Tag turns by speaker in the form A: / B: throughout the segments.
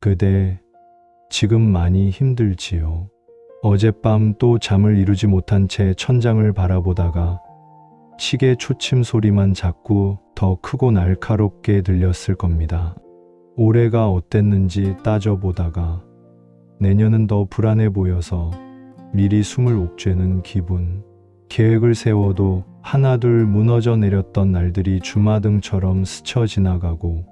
A: 그대, 지금 많이 힘들지요. 어젯밤 또 잠을 이루지 못한 채 천장을 바라보다가 시계 초침 소리만 자꾸 더 크고 날카롭게 들렸을 겁니다. 올해가 어땠는지 따져보다가 내년은 더 불안해 보여서 미리 숨을 옥죄는 기분. 계획을 세워도 하나둘 무너져 내렸던 날들이 주마등처럼 스쳐 지나가고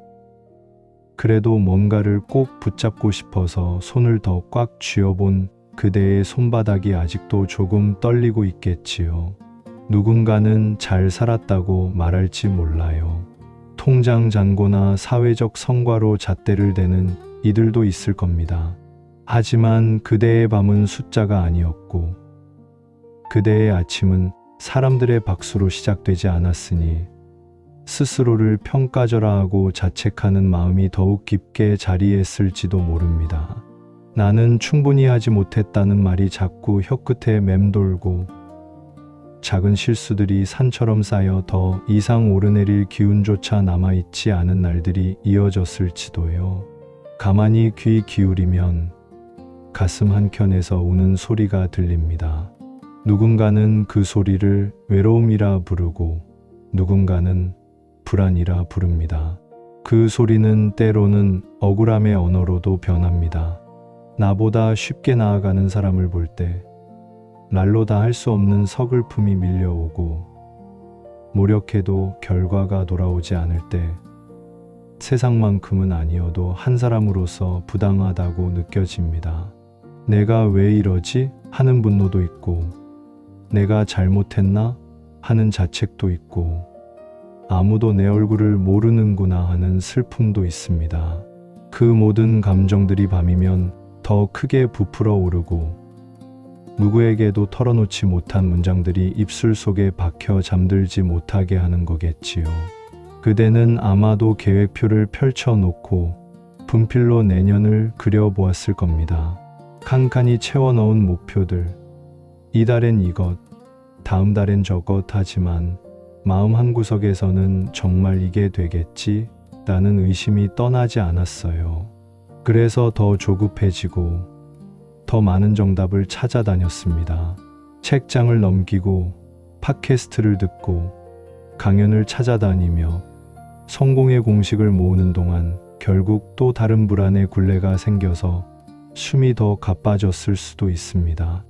A: 그래도 뭔가를 꼭 붙잡고 싶어서 손을 더 꽉 쥐어본 그대의 손바닥이 아직도 조금 떨리고 있겠지요. 누군가는 잘 살았다고 말할지 몰라요. 통장 잔고나 사회적 성과로 잣대를 대는 이들도 있을 겁니다. 하지만 그대의 밤은 숫자가 아니었고 그대의 아침은 사람들의 박수로 시작되지 않았으니 스스로를 평가절하하고 자책하는 마음이 더욱 깊게 자리했을지도 모릅니다. 나는 충분히 하지 못했다는 말이 자꾸 혀끝에 맴돌고 작은 실수들이 산처럼 쌓여 더 이상 오르내릴 기운조차 남아있지 않은 날들이 이어졌을지도요. 가만히 귀 기울이면 가슴 한켠에서 우는 소리가 들립니다. 누군가는 그 소리를 외로움이라 부르고 누군가는 불안이라 부릅니다. 그 소리는 때로는 억울함의 언어로도 변합니다. 나보다 쉽게 나아가는 사람을 볼 때 날로 다 할 수 없는 서글픔이 밀려오고 모력해도 결과가 돌아오지 않을 때 세상만큼은 아니어도 한 사람으로서 부당하다고 느껴집니다. 내가 왜 이러지? 하는 분노도 있고 내가 잘못했나? 하는 자책도 있고 아무도 내 얼굴을 모르는구나 하는 슬픔도 있습니다. 그 모든 감정들이 밤이면 더 크게 부풀어 오르고 누구에게도 털어놓지 못한 문장들이 입술 속에 박혀 잠들지 못하게 하는 거겠지요. 그대는 아마도 계획표를 펼쳐놓고 분필로 내년을 그려보았을 겁니다. 칸칸이 채워넣은 목표들, 이달엔 이것, 다음 달엔 저것 하지만 마음 한구석에서는 정말 이게 되겠지? 라는 의심이 떠나지 않았어요. 그래서 더 조급해지고 더 많은 정답을 찾아다녔습니다. 책장을 넘기고 팟캐스트를 듣고 강연을 찾아다니며 성공의 공식을 모으는 동안 결국 또 다른 불안의 굴레가 생겨서 숨이 더 가빠졌을 수도 있습니다.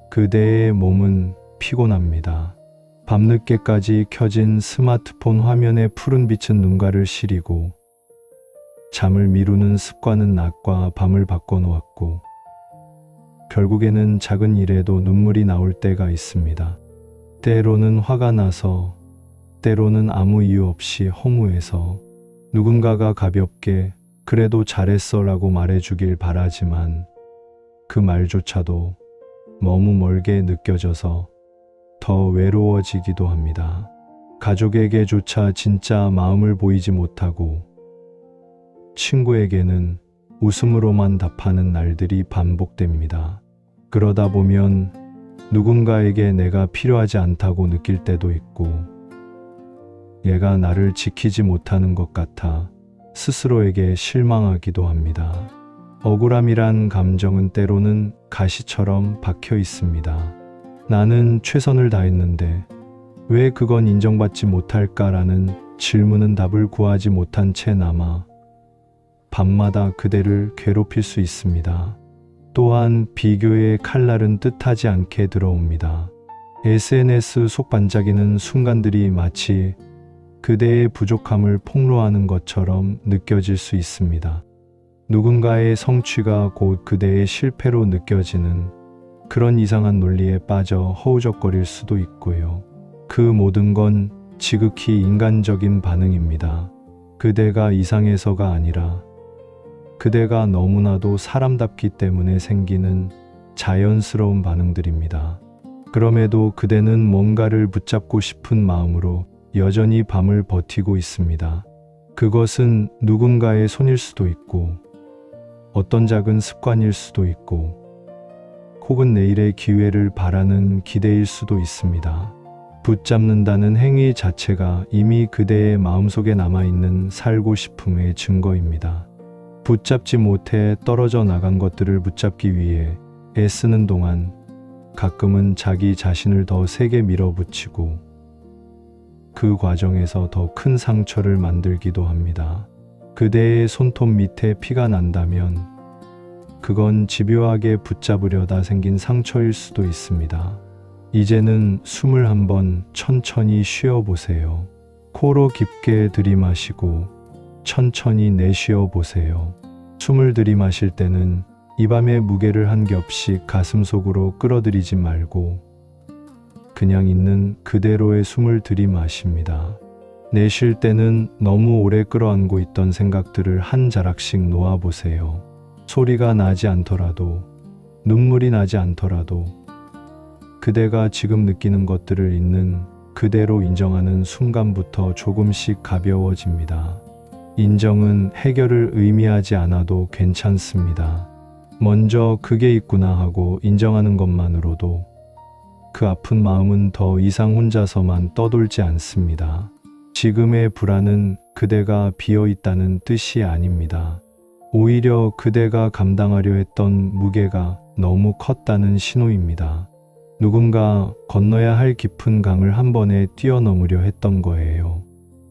A: 그대의 몸은 피곤합니다. 밤늦게까지 켜진 스마트폰 화면에 푸른 빛은 눈가를 시리고 잠을 미루는 습관은 낮과 밤을 바꿔놓았고 결국에는 작은 일에도 눈물이 나올 때가 있습니다. 때로는 화가 나서, 때로는 아무 이유 없이 허무해서 누군가가 가볍게 그래도 잘했어 라고 말해주길 바라지만 그 말조차도 너무 멀게 느껴져서 더 외로워지기도 합니다. 가족에게조차 진짜 마음을 보이지 못하고 친구에게는 웃음으로만 답하는 날들이 반복됩니다. 그러다 보면 누군가에게 내가 필요하지 않다고 느낄 때도 있고 얘가 나를 지키지 못하는 것 같아 스스로에게 실망하기도 합니다. 억울함이란 감정은 때로는 가시처럼 박혀 있습니다. 나는 최선을 다했는데 왜 그건 인정받지 못할까라는 질문은 답을 구하지 못한 채 남아 밤마다 그대를 괴롭힐 수 있습니다. 또한 비교의 칼날은 뜻하지 않게 들어옵니다. SNS 속 반짝이는 순간들이 마치 그대의 부족함을 폭로하는 것처럼 느껴질 수 있습니다. 누군가의 성취가 곧 그대의 실패로 느껴지는 그런 이상한 논리에 빠져 허우적거릴 수도 있고요. 그 모든 건 지극히 인간적인 반응입니다. 그대가 이상해서가 아니라 그대가 너무나도 사람답기 때문에 생기는 자연스러운 반응들입니다. 그럼에도 그대는 뭔가를 붙잡고 싶은 마음으로 여전히 밤을 버티고 있습니다. 그것은 누군가의 손일 수도 있고 어떤 작은 습관일 수도 있고 혹은 내일의 기회를 바라는 기대일 수도 있습니다. 붙잡는다는 행위 자체가 이미 그대의 마음속에 남아있는 살고 싶음의 증거입니다. 붙잡지 못해 떨어져 나간 것들을 붙잡기 위해 애쓰는 동안 가끔은 자기 자신을 더 세게 밀어붙이고 그 과정에서 더 큰 상처를 만들기도 합니다. 그대의 손톱 밑에 피가 난다면 그건 집요하게 붙잡으려다 생긴 상처일 수도 있습니다. 이제는 숨을 한번 천천히 쉬어보세요. 코로 깊게 들이마시고 천천히 내쉬어 보세요. 숨을 들이마실 때는 입안의 무게를 한 겹씩 가슴 속으로 끌어들이지 말고 그냥 있는 그대로의 숨을 들이마십니다. 내쉴 때는 너무 오래 끌어안고 있던 생각들을 한 자락씩 놓아보세요. 소리가 나지 않더라도, 눈물이 나지 않더라도 그대가 지금 느끼는 것들을 있는 그대로 인정하는 순간부터 조금씩 가벼워집니다. 인정은 해결을 의미하지 않아도 괜찮습니다. 먼저 그게 있구나 하고 인정하는 것만으로도 그 아픈 마음은 더 이상 혼자서만 떠돌지 않습니다. 지금의 불안은 그대가 비어 있다는 뜻이 아닙니다. 오히려 그대가 감당하려 했던 무게가 너무 컸다는 신호입니다. 누군가 건너야 할 깊은 강을 한 번에 뛰어넘으려 했던 거예요.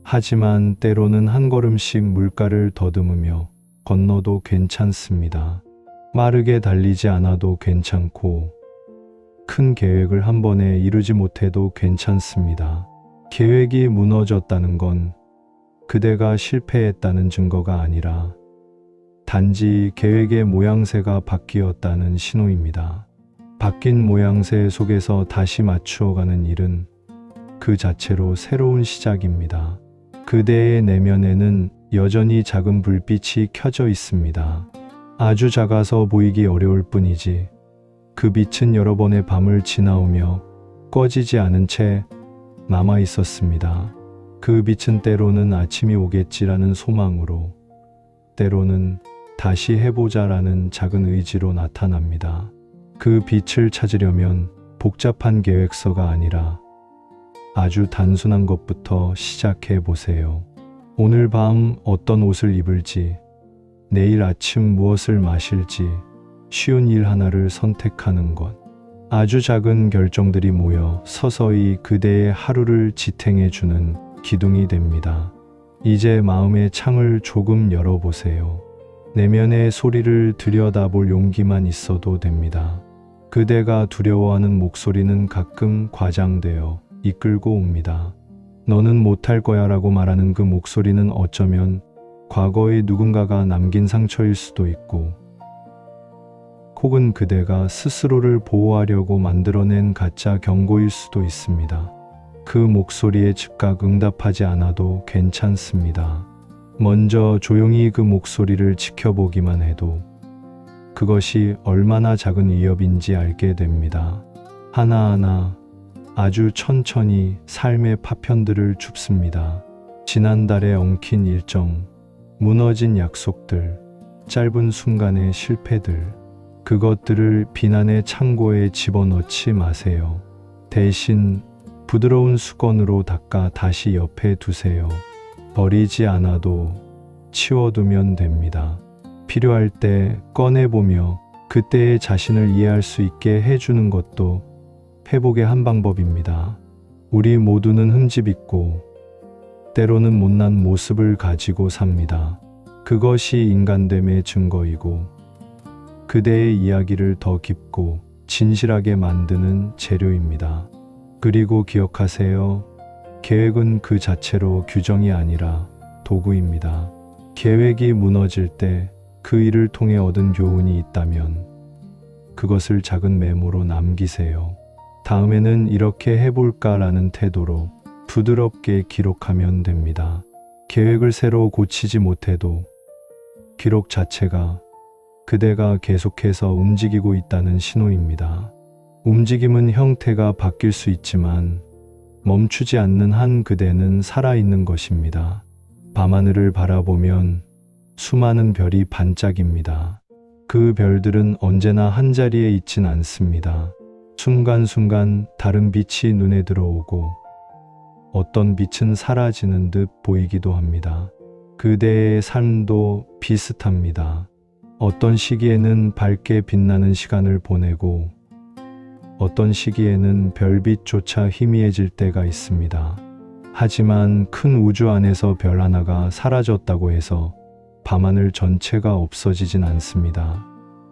A: 하지만 때로는 한 걸음씩 물가를 더듬으며 건너도 괜찮습니다. 빠르게 달리지 않아도 괜찮고 큰 계획을 한 번에 이루지 못해도 괜찮습니다. 계획이 무너졌다는 건 그대가 실패했다는 증거가 아니라 단지 계획의 모양새가 바뀌었다는 신호입니다. 바뀐 모양새 속에서 다시 맞추어가는 일은 그 자체로 새로운 시작입니다. 그대의 내면에는 여전히 작은 불빛이 켜져 있습니다. 아주 작아서 보이기 어려울 뿐이지 그 빛은 여러 번의 밤을 지나오며 꺼지지 않은 채 남아 있었습니다. 그 빛은 때로는 아침이 오겠지라는 소망으로, 때로는 다시 해보자라는 작은 의지로 나타납니다. 그 빛을 찾으려면 복잡한 계획서가 아니라 아주 단순한 것부터 시작해 보세요. 오늘 밤 어떤 옷을 입을지, 내일 아침 무엇을 마실지, 쉬운 일 하나를 선택하는 것. 아주 작은 결정들이 모여 서서히 그대의 하루를 지탱해주는 기둥이 됩니다. 이제 마음의 창을 조금 열어보세요. 내면의 소리를 들여다볼 용기만 있어도 됩니다. 그대가 두려워하는 목소리는 가끔 과장되어 이끌고 옵니다. 너는 못할 거야 라고 말하는 그 목소리는 어쩌면 과거의 누군가가 남긴 상처일 수도 있고, 혹은 그대가 스스로를 보호하려고 만들어낸 가짜 경고일 수도 있습니다. 그 목소리에 즉각 응답하지 않아도 괜찮습니다. 먼저 조용히 그 목소리를 지켜보기만 해도 그것이 얼마나 작은 위협인지 알게 됩니다. 하나하나 아주 천천히 삶의 파편들을 줍습니다. 지난달에 엉킨 일정, 무너진 약속들, 짧은 순간의 실패들, 그것들을 비난의 창고에 집어넣지 마세요. 대신 부드러운 수건으로 닦아 다시 옆에 두세요. 버리지 않아도 치워두면 됩니다. 필요할 때 꺼내보며 그때의 자신을 이해할 수 있게 해주는 것도 회복의 한 방법입니다. 우리 모두는 흠집 있고 때로는 못난 모습을 가지고 삽니다. 그것이 인간됨의 증거이고 그대의 이야기를 더 깊고 진실하게 만드는 재료입니다. 그리고 기억하세요. 계획은 그 자체로 규정이 아니라 도구입니다. 계획이 무너질 때 그 일을 통해 얻은 교훈이 있다면 그것을 작은 메모로 남기세요. 다음에는 이렇게 해볼까라는 태도로 부드럽게 기록하면 됩니다. 계획을 새로 고치지 못해도 기록 자체가 그대가 계속해서 움직이고 있다는 신호입니다. 움직임은 형태가 바뀔 수 있지만 멈추지 않는 한 그대는 살아있는 것입니다. 밤하늘을 바라보면 수많은 별이 반짝입니다. 그 별들은 언제나 한자리에 있진 않습니다. 순간순간 다른 빛이 눈에 들어오고 어떤 빛은 사라지는 듯 보이기도 합니다. 그대의 삶도 비슷합니다. 어떤 시기에는 밝게 빛나는 시간을 보내고 어떤 시기에는 별빛조차 희미해질 때가 있습니다. 하지만 큰 우주 안에서 별 하나가 사라졌다고 해서 밤하늘 전체가 없어지진 않습니다.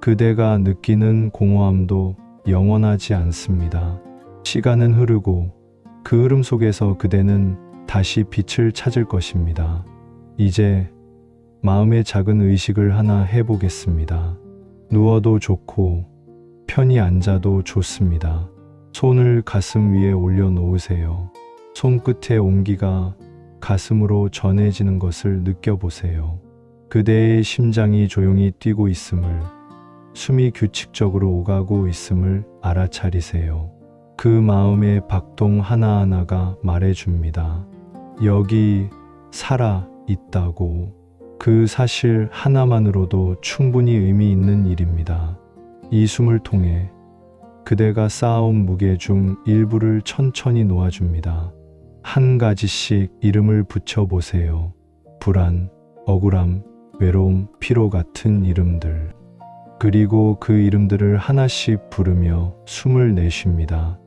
A: 그대가 느끼는 공허함도 영원하지 않습니다. 시간은 흐르고 그 흐름 속에서 그대는 다시 빛을 찾을 것입니다. 이제 마음의 작은 의식을 하나 해보겠습니다. 누워도 좋고 편히 앉아도 좋습니다. 손을 가슴 위에 올려놓으세요. 손끝의 온기가 가슴으로 전해지는 것을 느껴보세요. 그대의 심장이 조용히 뛰고 있음을, 숨이 규칙적으로 오가고 있음을 알아차리세요. 그 마음의 박동 하나하나가 말해줍니다. 여기 살아 있다고. 그 사실 하나만으로도 충분히 의미 있는 일입니다. 이 숨을 통해 그대가 쌓아온 무게 중 일부를 천천히 놓아줍니다. 한 가지씩 이름을 붙여보세요. 불안, 억울함, 외로움, 피로 같은 이름들. 그리고 그 이름들을 하나씩 부르며 숨을 내쉽니다.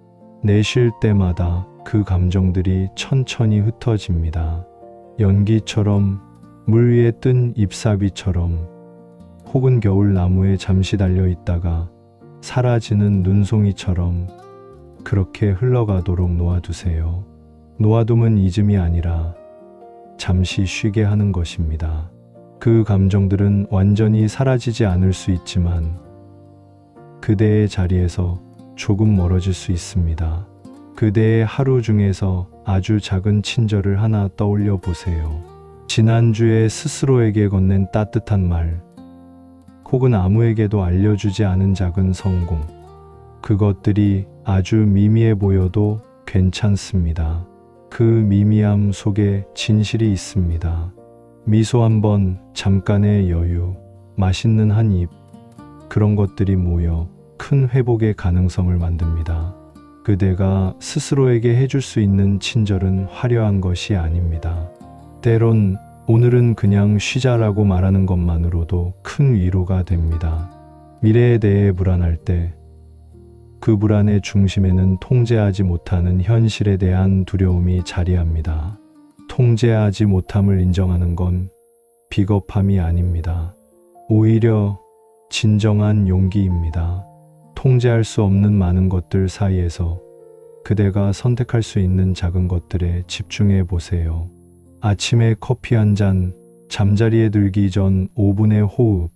A: 내쉴 때마다 그 감정들이 천천히 흩어집니다. 연기처럼, 물 위에 뜬 잎사비처럼, 혹은 겨울 나무에 잠시 달려 있다가 사라지는 눈송이처럼 그렇게 흘러가도록 놓아두세요. 놓아둠은 잊음이 아니라 잠시 쉬게 하는 것입니다. 그 감정들은 완전히 사라지지 않을 수 있지만 그대의 자리에서 조금 멀어질 수 있습니다. 그대의 하루 중에서 아주 작은 친절을 하나 떠올려 보세요. 지난주에 스스로에게 건넨 따뜻한 말, 혹은 아무에게도 알려주지 않은 작은 성공. 그것들이 아주 미미해 보여도 괜찮습니다. 그 미미함 속에 진실이 있습니다. 미소 한 번, 잠깐의 여유, 맛있는 한 입, 그런 것들이 모여 큰 회복의 가능성을 만듭니다. 그대가 스스로에게 해줄 수 있는 친절은 화려한 것이 아닙니다. 때론 오늘은 그냥 쉬자라고 말하는 것만으로도 큰 위로가 됩니다. 미래에 대해 불안할 때 그 불안의 중심에는 통제하지 못하는 현실에 대한 두려움이 자리합니다. 통제하지 못함을 인정하는 건 비겁함이 아닙니다. 오히려 진정한 용기입니다. 통제할 수 없는 많은 것들 사이에서 그대가 선택할 수 있는 작은 것들에 집중해 보세요. 아침에 커피 한 잔, 잠자리에 들기 전 5분의 호흡,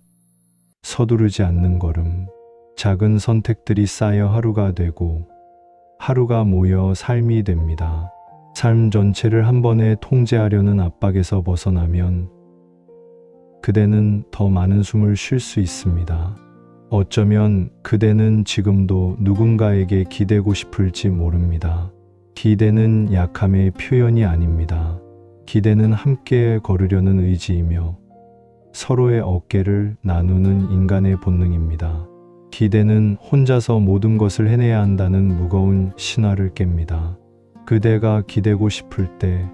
A: 서두르지 않는 걸음, 작은 선택들이 쌓여 하루가 되고 하루가 모여 삶이 됩니다. 삶 전체를 한 번에 통제하려는 압박에서 벗어나면 그대는 더 많은 숨을 쉴 수 있습니다. 어쩌면 그대는 지금도 누군가에게 기대고 싶을지 모릅니다. 기대는 약함의 표현이 아닙니다. 기대는 함께 걸으려는 의지이며 서로의 어깨를 나누는 인간의 본능입니다. 기대는 혼자서 모든 것을 해내야 한다는 무거운 신화를 깹니다. 그대가 기대고 싶을 때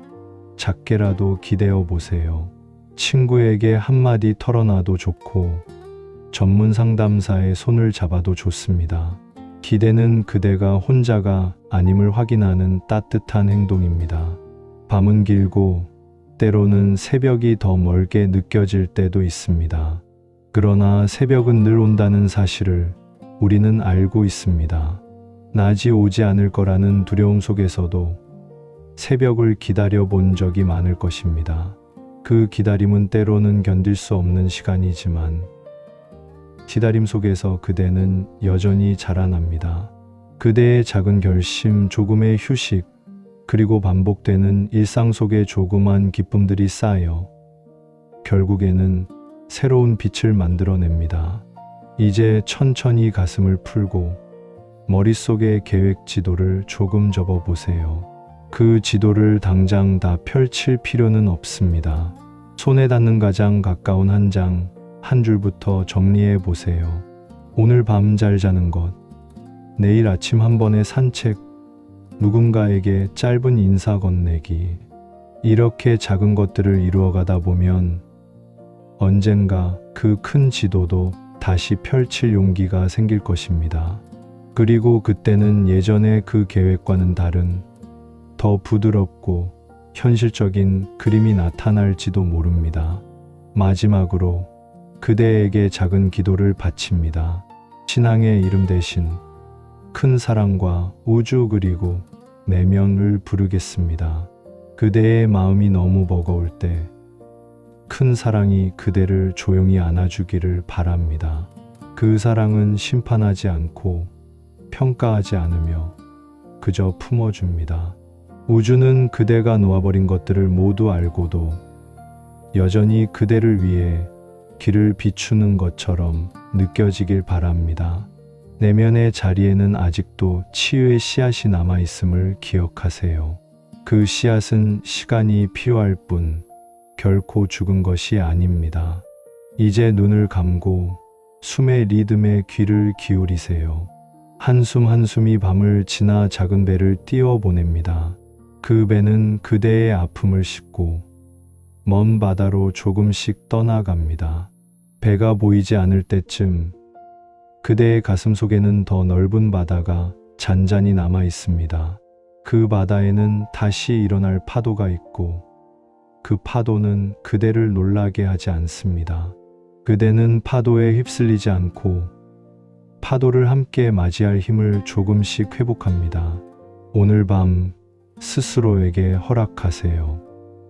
A: 작게라도 기대어 보세요. 친구에게 한마디 털어놔도 좋고 전문 상담사의 손을 잡아도 좋습니다. 기대는 그대가 혼자가 아님을 확인하는 따뜻한 행동입니다. 밤은 길고 때로는 새벽이 더 멀게 느껴질 때도 있습니다. 그러나 새벽은 늘 온다는 사실을 우리는 알고 있습니다. 낮이 오지 않을 거라는 두려움 속에서도 새벽을 기다려 본 적이 많을 것입니다. 그 기다림은 때로는 견딜 수 없는 시간이지만 기다림 속에서 그대는 여전히 자라납니다. 그대의 작은 결심, 조금의 휴식, 그리고 반복되는 일상 속의 조그만 기쁨들이 쌓여 결국에는 새로운 빛을 만들어냅니다. 이제 천천히 가슴을 풀고 머릿속의 계획 지도를 조금 접어보세요. 그 지도를 당장 다 펼칠 필요는 없습니다. 손에 닿는 가장 가까운 한 장, 한 줄부터 정리해 보세요. 오늘 밤 잘 자는 것, 내일 아침 한 번의 산책, 누군가에게 짧은 인사 건네기, 이렇게 작은 것들을 이루어가다 보면 언젠가 그 큰 지도도 다시 펼칠 용기가 생길 것입니다. 그리고 그때는 예전의 그 계획과는 다른 더 부드럽고 현실적인 그림이 나타날지도 모릅니다. 마지막으로 그대에게 작은 기도를 바칩니다. 신앙의 이름 대신 큰 사랑과 우주 그리고 내면을 부르겠습니다. 그대의 마음이 너무 버거울 때 큰 사랑이 그대를 조용히 안아주기를 바랍니다. 그 사랑은 심판하지 않고 평가하지 않으며 그저 품어줍니다. 우주는 그대가 놓아버린 것들을 모두 알고도 여전히 그대를 위해 길을 비추는 것처럼 느껴지길 바랍니다. 내면의 자리에는 아직도 치유의 씨앗이 남아있음을 기억하세요. 그 씨앗은 시간이 필요할 뿐 결코 죽은 것이 아닙니다. 이제 눈을 감고 숨의 리듬에 귀를 기울이세요. 한숨 한숨이 밤을 지나 작은 배를 띄워 보냅니다. 그 배는 그대의 아픔을 싣고 먼 바다로 조금씩 떠나갑니다. 배가 보이지 않을 때쯤 그대의 가슴 속에는 더 넓은 바다가 잔잔히 남아 있습니다. 그 바다에는 다시 일어날 파도가 있고 그 파도는 그대를 놀라게 하지 않습니다. 그대는 파도에 휩쓸리지 않고 파도를 함께 맞이할 힘을 조금씩 회복합니다. 오늘 밤 스스로에게 허락하세요.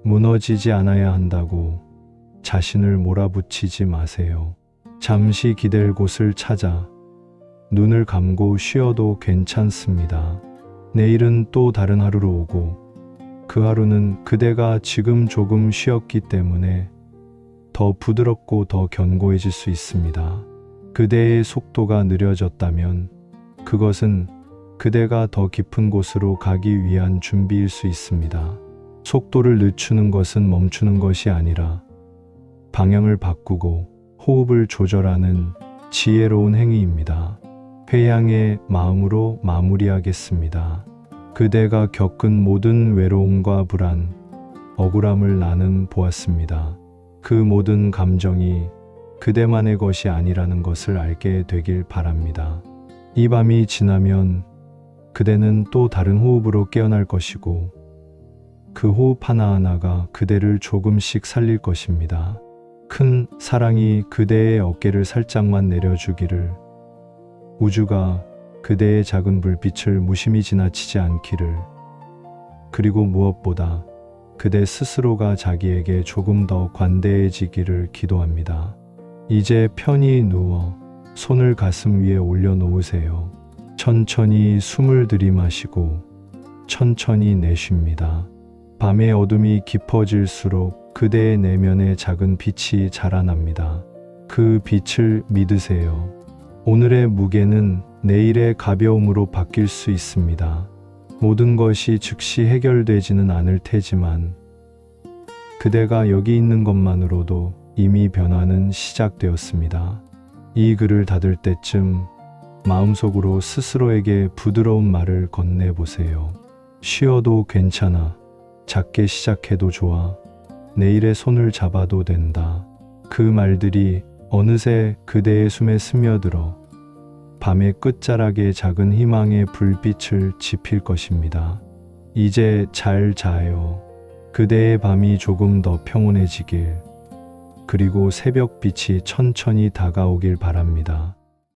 A: 무너지지 않아야 한다고 자신을 몰아붙이지 마세요. 잠시 기댈 곳을 찾아 눈을 감고 쉬어도 괜찮습니다. 내일은 또 다른 하루로 오고 그 하루는 그대가 지금 조금 쉬었기 때문에 더 부드럽고 더 견고해질 수 있습니다. 그대의 속도가 느려졌다면 그것은 그대가 더 깊은 곳으로 가기 위한 준비일 수 있습니다. 속도를 늦추는 것은 멈추는 것이 아니라 방향을 바꾸고 호흡을 조절하는 지혜로운 행위입니다. 회양의 마음으로 마무리하겠습니다. 그대가 겪은 모든 외로움과 불안, 억울함을 나는 보았습니다. 그 모든 감정이 그대만의 것이 아니라는 것을 알게 되길 바랍니다. 이 밤이 지나면 그대는 또 다른 호흡으로 깨어날 것이고 그 호흡 하나하나가 그대를 조금씩 살릴 것입니다. 큰 사랑이 그대의 어깨를 살짝만 내려주기를, 우주가 그대의 작은 불빛을 무심히 지나치지 않기를, 그리고 무엇보다 그대 스스로가 자기에게 조금 더 관대해지기를 기도합니다. 이제 편히 누워 손을 가슴 위에 올려놓으세요. 천천히 숨을 들이마시고 천천히 내쉽니다. 밤의 어둠이 깊어질수록 그대의 내면에 작은 빛이 자라납니다. 그 빛을 믿으세요. 오늘의 무게는 내일의 가벼움으로 바뀔 수 있습니다. 모든 것이 즉시 해결되지는 않을 테지만 그대가 여기 있는 것만으로도 이미 변화는 시작되었습니다. 이 글을 닫을 때쯤 마음속으로 스스로에게 부드러운 말을 건네보세요. 쉬어도 괜찮아. 작게 시작해도 좋아. 내일의 손을 잡아도 된다. 그 말들이 어느새 그대의 숨에 스며들어 밤의 끝자락에 작은 희망의 불빛을 지필 것입니다. 이제 잘 자요. 그대의 밤이 조금 더 평온해지길, 그리고 새벽빛이 천천히 다가오길 바랍니다.